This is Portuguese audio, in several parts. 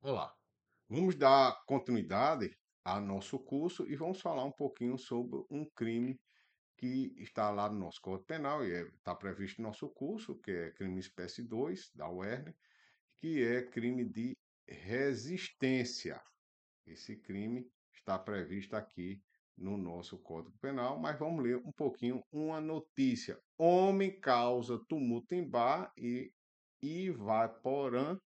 Olá, vamos dar continuidade ao nosso curso e vamos falar um pouquinho sobre um crime que está lá no nosso Código Penal e está previsto no nosso curso, que é crime espécie 2 da UERN, que é crime de resistência. Esse crime está previsto aqui no nosso Código Penal, mas vamos ler um pouquinho uma notícia. Homem causa tumulto em bar e vai porã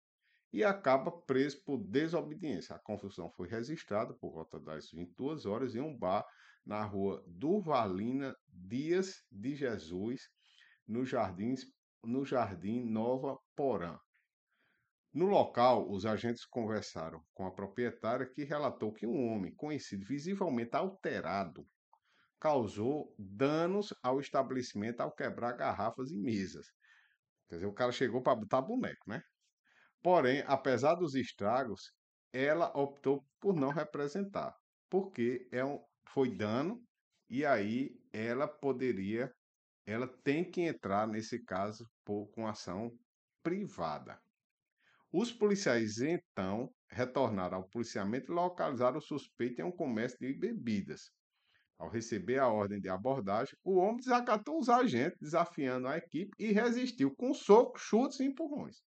e acaba preso por desobediência. A confusão foi registrada por volta das 22 horas em um bar na rua Durvalina Dias de Jesus, no Jardim Nova Porã. No local, os agentes conversaram com a proprietária que relatou que um homem conhecido visivelmente alterado causou danos ao estabelecimento ao quebrar garrafas e mesas. Quer dizer, o cara chegou para botar boneco, né? Porém, apesar dos estragos, ela optou por não representar, porque foi dano e aí ela tem que entrar nesse caso com ação privada. Os policiais então retornaram ao policiamento e localizaram o suspeito em um comércio de bebidas. Ao receber a ordem de abordagem, o homem desacatou os agentes, desafiando a equipe e resistiu com socos, chutes e empurrões.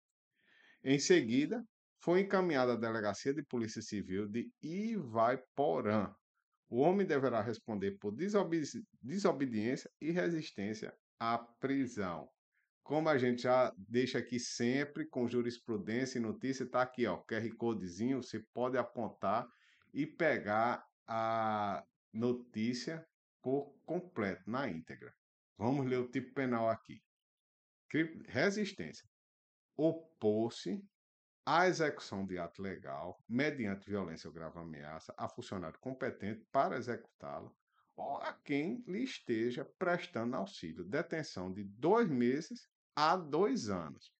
Em seguida, foi encaminhado à Delegacia de Polícia Civil de Ivaiporã. O homem deverá responder por desobediência e resistência à prisão. Como a gente já deixa aqui sempre com jurisprudência e notícia, está aqui, ó, QR Codezinho, você pode apontar e pegar a notícia por completo, na íntegra. Vamos ler o tipo penal aqui. Resistência. Opor-se a execução de ato legal, mediante violência ou grave ameaça, a funcionário competente para executá-lo, ou a quem lhe esteja prestando auxílio, detenção de 2 meses a 2 anos.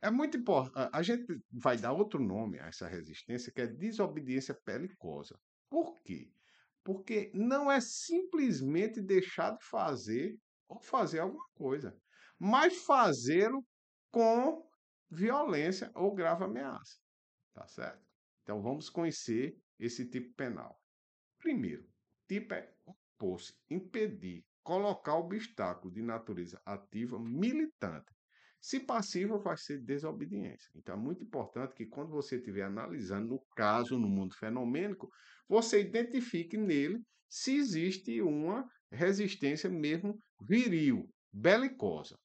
É muito importante. A gente vai dar outro nome a essa resistência, que é desobediência peligrosa. Por quê? Porque não é simplesmente deixar de fazer ou fazer alguma coisa, mas fazê-lo com violência ou grave ameaça. Tá certo? Então vamos conhecer esse tipo penal. Primeiro, tipo é opor-se, impedir, colocar obstáculo de natureza ativa militante. Se passiva, vai ser desobediência. Então, é muito importante que quando você estiver analisando, no caso, no mundo fenomênico, você identifique nele se existe uma resistência mesmo viril, belicosa.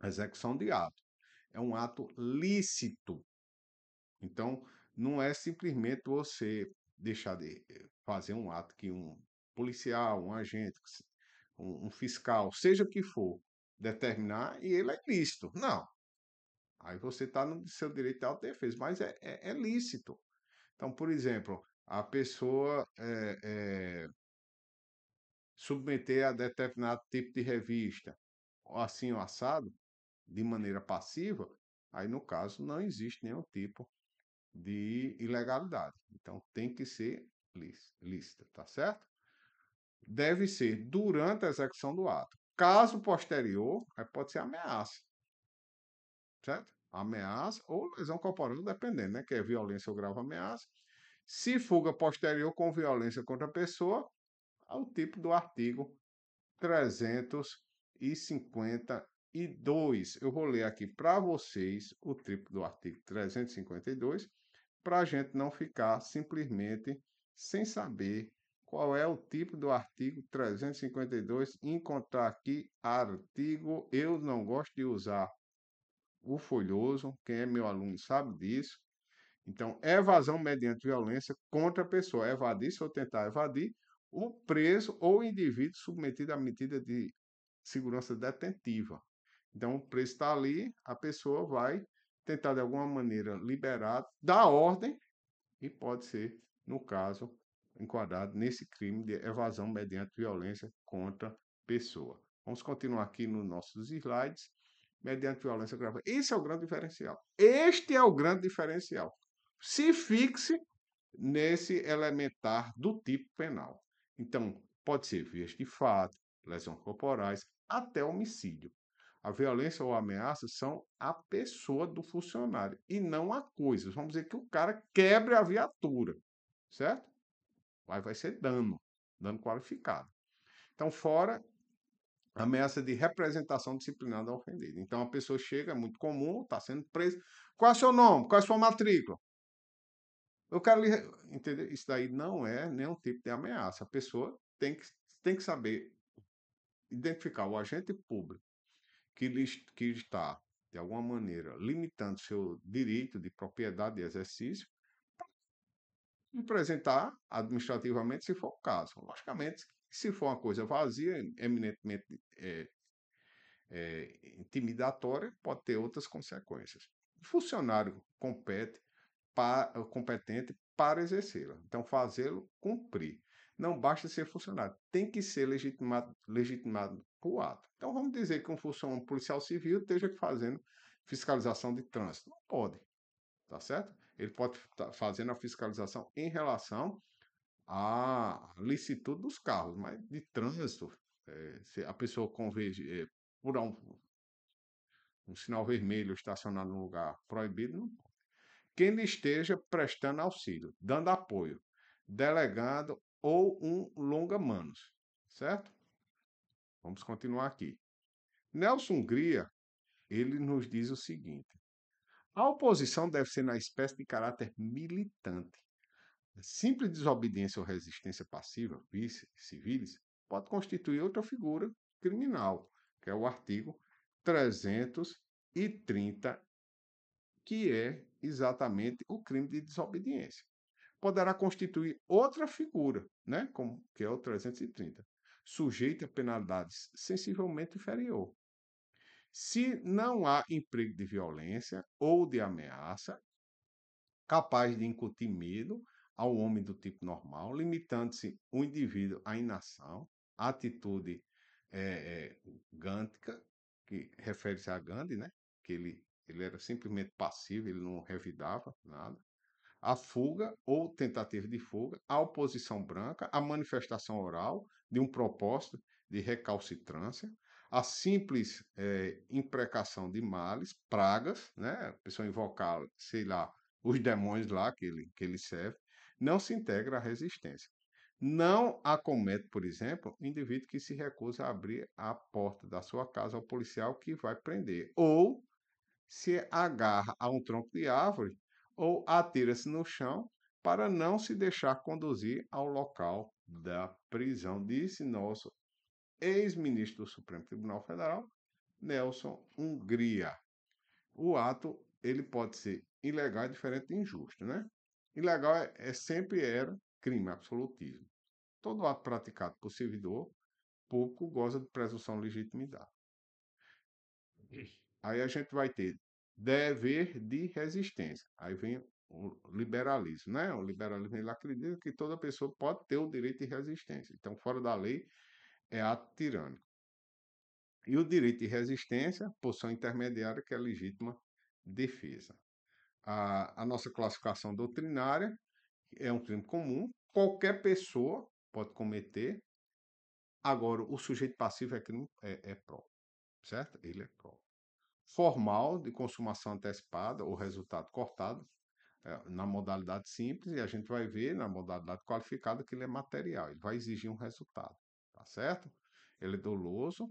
Execução de ato. É um ato lícito. Então, não é simplesmente você deixar de fazer um ato que um policial, um agente, um fiscal, seja o que for, determinar e ele é lícito. Não. Aí você está no seu direito de autodefesa, mas é lícito. Então, por exemplo, a pessoa submeter a determinado tipo de revista, assim o assado, de maneira passiva, aí no caso não existe nenhum tipo de ilegalidade. Então tem que ser lícita, tá certo? Deve ser durante a execução do ato. Caso posterior, aí pode ser ameaça, certo? Ameaça ou lesão corporal, dependendo, né? Que é violência ou grave ameaça. Se fuga posterior com violência contra a pessoa, é o tipo do artigo 352. Eu vou ler aqui para vocês o tipo do artigo 352, para a gente não ficar simplesmente sem saber qual é o tipo do artigo 352 e encontrar aqui artigo. Eu não gosto de usar o folhoso, quem é meu aluno sabe disso. Então, evasão mediante violência contra a pessoa, evadir ou tentar evadir, o preso ou indivíduo submetido à medida de segurança detentiva. Então, o preso está ali, a pessoa vai tentar de alguma maneira liberar, dar ordem e pode ser, no caso, enquadrado nesse crime de evasão mediante violência contra pessoa. Vamos continuar aqui nos nossos slides. Mediante violência grave. Esse é o grande diferencial. Este é o grande diferencial. Se fixe nesse elementar do tipo penal. Então, pode ser vias de fato, lesões corporais, até homicídio. A violência ou a ameaça são a pessoa do funcionário e não a coisa. Vamos dizer que o cara quebre a viatura, certo? Vai ser dano qualificado. Então, fora ameaça de representação disciplinar da ofendida. Então, a pessoa chega, é muito comum, está sendo presa. Qual é o seu nome? Qual é a sua matrícula? Eu quero lhe. Entender? Isso daí não é nenhum tipo de ameaça. A pessoa tem que saber identificar o agente público que está, de alguma maneira, limitando seu direito de propriedade e exercício, apresentar administrativamente, se for o caso. Logicamente, se for uma coisa vazia, eminentemente intimidatória, pode ter outras consequências. O funcionário competente para exercê-la. Então, fazê-lo cumprir. Não basta ser funcionário, tem que ser legitimado para o ato. Então, vamos dizer que um policial civil esteja fazendo fiscalização de trânsito. Não pode, tá certo? Ele pode estar fazendo a fiscalização em relação à licitude dos carros, mas de trânsito, se a pessoa converge, por um sinal vermelho estacionado no lugar proibido, não. Quem lhe esteja prestando auxílio, dando apoio, delegado ou um longa-manos, certo? Vamos continuar aqui. Nelson Hungria, ele nos diz o seguinte: a oposição deve ser na espécie de caráter militante. Simples desobediência ou resistência passiva, vice civis, pode constituir outra figura criminal, que é o artigo 330, que é exatamente o crime de desobediência. Poderá constituir outra figura, né, como, que é o 330, sujeita a penalidades sensivelmente inferior. Se não há emprego de violência ou de ameaça capaz de incutir medo ao homem do tipo normal, limitando-se o indivíduo à inação, à atitude gântica, que refere-se a Gandhi, né? Que ele era simplesmente passivo, ele não revidava nada. A fuga ou tentativa de fuga, a oposição branca, a manifestação oral de um propósito de recalcitrância, a simples imprecação de males, pragas, né? A pessoa invocar, sei lá, os demônios lá que ele serve, não se integra à resistência. Não acomete, por exemplo, o indivíduo que se recusa a abrir a porta da sua casa ao policial que vai prender, ou se agarra a um tronco de árvore ou atira-se no chão para não se deixar conduzir ao local da prisão, disse nosso ex-ministro do Supremo Tribunal Federal, Nelson Hungria. O ato ele pode ser ilegal, diferente de injusto, né? Ilegal sempre era crime, absolutismo. Todo ato praticado por servidor público goza de presunção de legitimidade. Aí a gente vai ter dever de resistência. Aí vem o liberalismo, né? O liberalismo ele acredita que toda pessoa pode ter o direito de resistência. Então, fora da lei, é ato tirânico. E o direito de resistência, posição intermediária, que é a legítima defesa. A nossa classificação doutrinária é um crime comum, qualquer pessoa pode cometer. Agora, o sujeito passivo é crime, é próprio, certo? Ele é próprio. Formal, de consumação antecipada ou resultado cortado, na modalidade simples, e a gente vai ver na modalidade qualificada que ele é material, ele vai exigir um resultado, tá certo? Ele é doloso,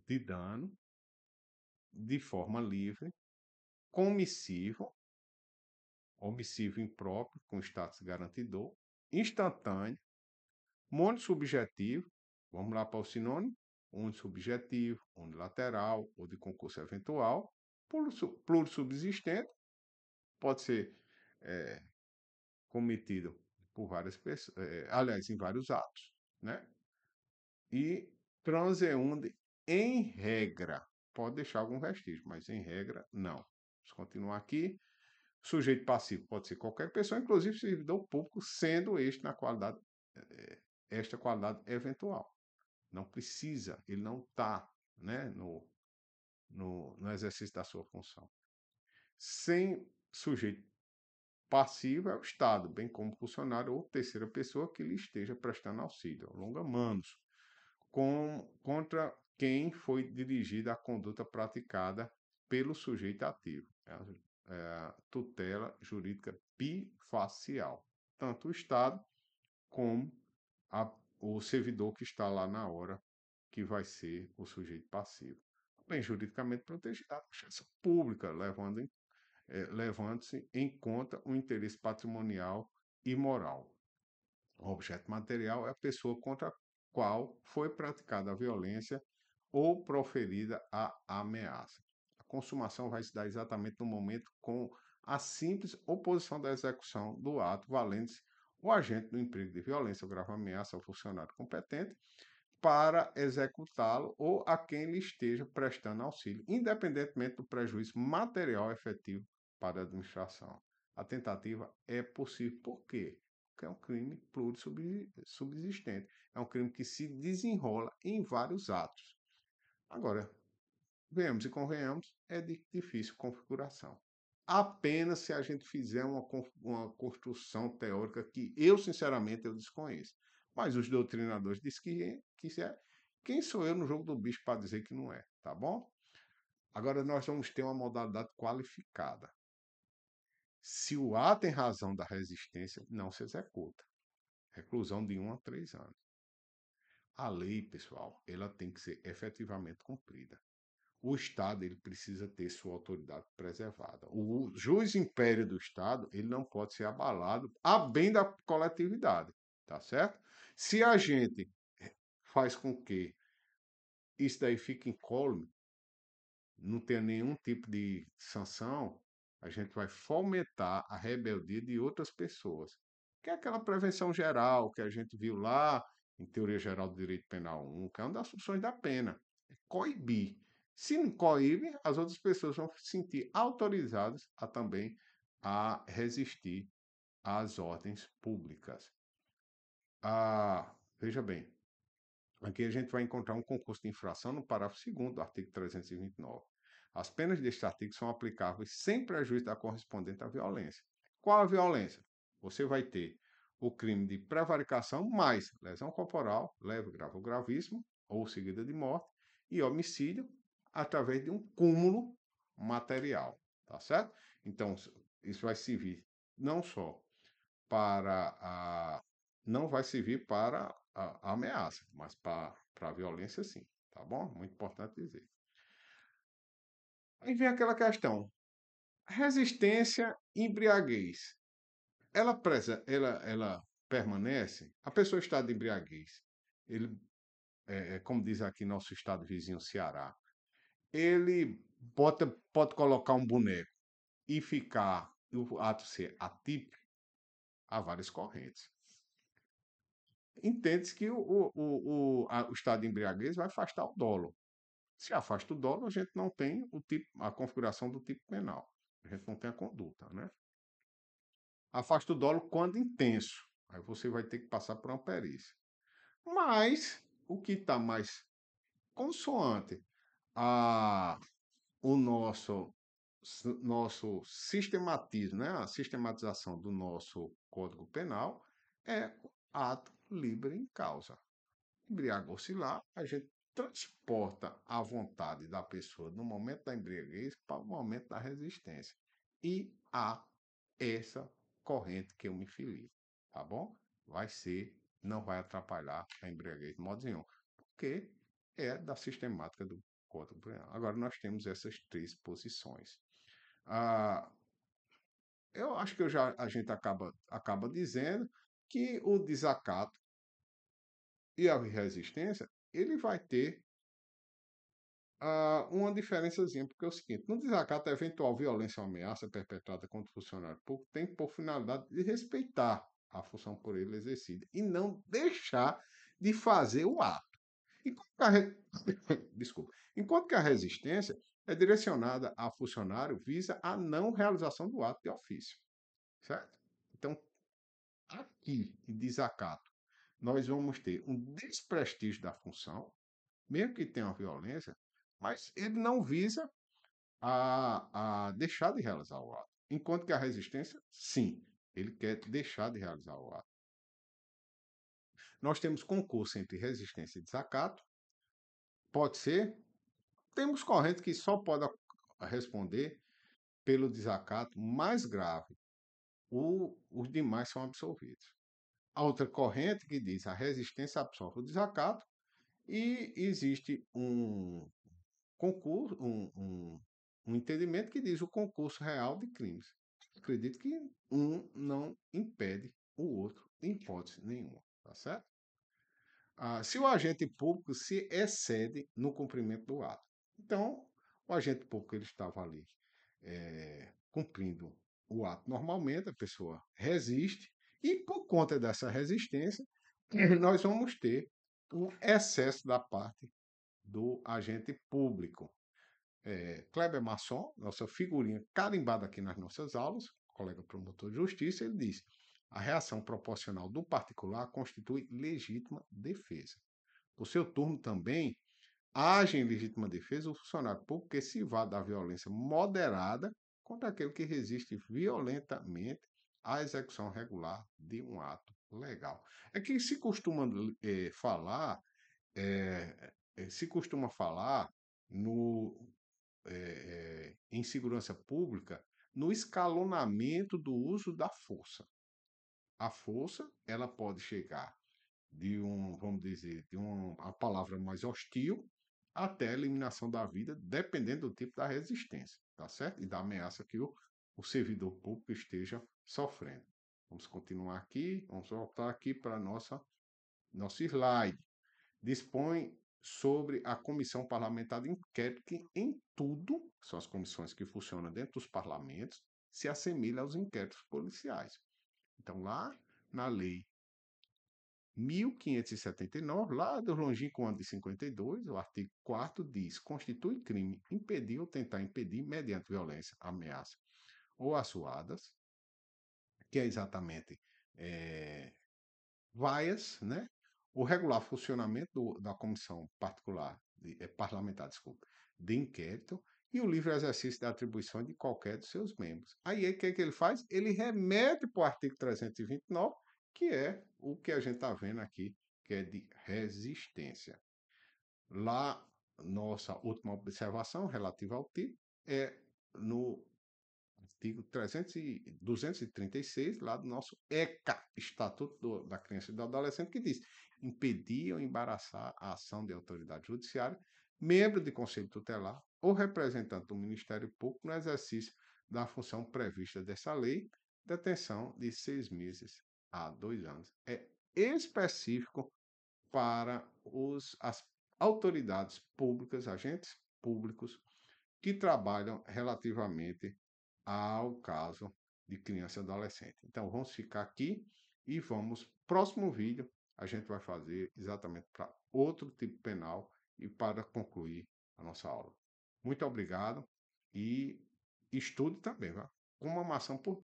de dano, de forma livre, comissivo, omissivo impróprio, com status garantidor, instantâneo, monossubjetivo, vamos lá para o sinônimo, unissubjetivo, unilateral ou de concurso eventual, plurissubsistente, pode ser cometido por várias pessoas, aliás, em vários atos, né? E transeunde, em regra, pode deixar algum vestígio, mas em regra, não. Vamos continuar aqui. Sujeito passivo pode ser qualquer pessoa, inclusive servidor público, sendo este na qualidade, esta qualidade eventual. Não precisa, ele não está, né, no exercício da sua função. Sem sujeito passivo é o Estado, bem como funcionário ou terceira pessoa que lhe esteja prestando auxílio, longa-manos, contra quem foi dirigida a conduta praticada pelo sujeito ativo. É a tutela jurídica bifacial. Tanto o Estado como a, o servidor que está lá na hora, que vai ser o sujeito passivo. Bem, juridicamente protegida a justiça pública, levando-se em conta o interesse patrimonial e moral. O objeto material é a pessoa contra a qual foi praticada a violência ou proferida a ameaça. A consumação vai se dar exatamente no momento com a simples oposição da execução do ato, valendo-se o agente do emprego de violência ou grave ameaça ao funcionário competente para executá-lo ou a quem lhe esteja prestando auxílio, independentemente do prejuízo material efetivo para a administração. A tentativa é possível. Por quê? Porque é um crime plurissubsistente. É um crime que se desenrola em vários atos. Agora, venhamos e convenhamos, é de difícil configuração. Apenas se a gente fizer uma construção teórica que eu, sinceramente, eu desconheço. Mas os doutrinadores dizem que é. Quem sou eu no jogo do bicho para dizer que não é, tá bom? Agora nós vamos ter uma modalidade qualificada. Se o ato em razão da resistência, não se executa. Reclusão de 1 a 3 anos. A lei, pessoal, ela tem que ser efetivamente cumprida. O Estado ele precisa ter sua autoridade preservada. O juiz império do Estado ele não pode ser abalado a bem da coletividade, tá certo? Se a gente faz com que isso daí fique incólume, não tenha nenhum tipo de sanção, a gente vai fomentar a rebeldia de outras pessoas. Que é aquela prevenção geral que a gente viu lá em Teoria Geral do Direito Penal 1, que é uma das funções da pena, é coibir. Se não coíbe, as outras pessoas vão se sentir autorizadas a também a resistir às ordens públicas. Veja bem, aqui a gente vai encontrar um concurso de infração no parágrafo 2º do artigo 329. As penas deste artigo são aplicáveis sem prejuízo da correspondente à violência. Qual a violência? Você vai ter o crime de prevaricação mais lesão corporal, leve, grave ou gravíssimo, ou seguida de morte, e homicídio através de um cúmulo material, tá certo? Então, isso vai servir não só para a não vai servir para a ameaça, mas para a violência sim, tá bom? Muito importante dizer. Aí vem aquela questão, resistência e embriaguez. Ela permanece, a pessoa está de embriaguez, ele, como diz aqui nosso estado vizinho Ceará, ele pode colocar um boneco e ficar, o ato ser atípico, há várias correntes. Entende-se que o estado de embriaguez vai afastar o dolo. Se afasta o dolo, a gente não tem a configuração do tipo penal. A gente não tem a conduta, né? Afasta o dolo quando intenso. Aí você vai ter que passar por uma perícia. Mas o que está mais consoante a o nosso sistematismo, né? A sistematização do nosso Código Penal é ato livre em causa. Embriagou-se lá, a gente transporta a vontade da pessoa no momento da embriaguez para o momento da resistência. E há essa corrente que eu me filio, tá bom? Não vai atrapalhar a embriaguez de modo nenhum, porque é da sistemática do Código Penal. Agora nós temos essas três posições. Ah, eu acho que a gente acaba dizendo que o desacato e a resistência, ele vai ter uma diferençazinha, porque é o seguinte, no desacato, a eventual violência ou ameaça perpetrada contra o funcionário público tem por finalidade de respeitar a função por ele exercida e não deixar de fazer o ato. Enquanto que a, Desculpa. Enquanto que a resistência é direcionada a funcionário visa a não realização do ato de ofício, certo? Então, aqui, em desacato, nós vamos ter um desprestígio da função, mesmo que tenha uma violência, mas ele não visa a deixar de realizar o ato. Enquanto que a resistência, sim, ele quer deixar de realizar o ato. Nós temos concurso entre resistência e desacato, pode ser, temos correntes que só podem responder pelo desacato mais grave. Os demais são absolvidos. A outra corrente que diz a resistência absorve o desacato e existe um concurso, um entendimento que diz o concurso real de crimes. Acredito que um não impede o outro em hipótese nenhuma, tá certo? Se o agente público se excede no cumprimento do ato. Então, o agente público ele estava ali cumprindo o ato normalmente, a pessoa resiste, e por conta dessa resistência, nós vamos ter um excesso da parte do agente público. Kleber Masson, nossa figurinha carimbada aqui nas nossas aulas, colega promotor de justiça, ele diz: a reação proporcional do particular constitui legítima defesa. O seu turno também age em legítima defesa o funcionário público que se vá da violência moderada contra aquele que resiste violentamente à execução regular de um ato legal. É que se costuma falar, se costuma falar no, em segurança pública no escalonamento do uso da força. A força, ela pode chegar de vamos dizer, de uma palavra mais hostil até a eliminação da vida, dependendo do tipo da resistência, tá certo? E da ameaça que o servidor público esteja sofrendo. Vamos continuar aqui, vamos voltar aqui para nosso slide. Dispõe sobre a Comissão Parlamentar de Inquérito, que em tudo, são as comissões que funcionam dentro dos parlamentos, se assemelha aos inquéritos policiais. Então, lá na lei 1579, lá do longínquo ano de 52, o artigo 4º diz: constitui crime impedir ou tentar impedir mediante violência, ameaça ou assuadas, que é exatamente vaias, né? O regular funcionamento da comissão parlamentar, desculpa, de inquérito e o livre exercício da atribuição de qualquer dos seus membros. Aí, o que ele faz? Ele remete para o artigo 329, que é o que a gente está vendo aqui, que é de resistência. Lá, nossa última observação relativa ao tipo é no artigo 236, lá do nosso ECA, Estatuto da Criança e do Adolescente, que diz: impedir ou embaraçar a ação de autoridade judiciária, membro de conselho tutelar ou representante do Ministério Público no exercício da função prevista dessa lei, detenção de 6 meses a 2 anos. É específico para as autoridades públicas, agentes públicos, que trabalham relativamente ao caso de criança e adolescente. Então, vamos ficar aqui e vamos, próximo vídeo, a gente vai fazer exatamente para outro tipo penal e para concluir a nossa aula. Muito obrigado e estude também, vai? Uma maçã por